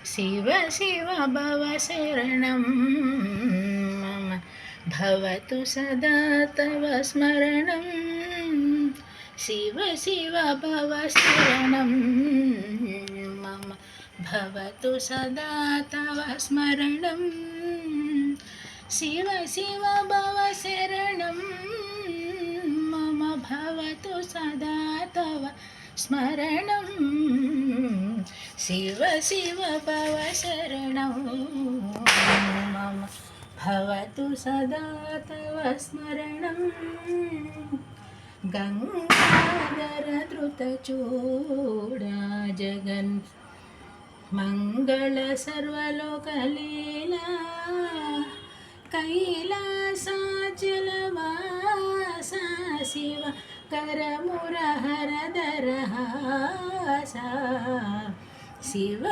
शिव शिव भव शरणं मम भवतु सदा तव स्मरणं शिव शिव भव शरणं मम भवतु सदा तव स्मरणं शिव शिव भव शरणं मम भवतु सदा तव स्मरणं शिव शिव भव शरणं मम भवतु सदा तव स्मरणं गंगाधर धृतचूडा जगन् मंगल सर्वलोकलीला कैलासाचलवासा शिव करमुरहरधरहासा शिव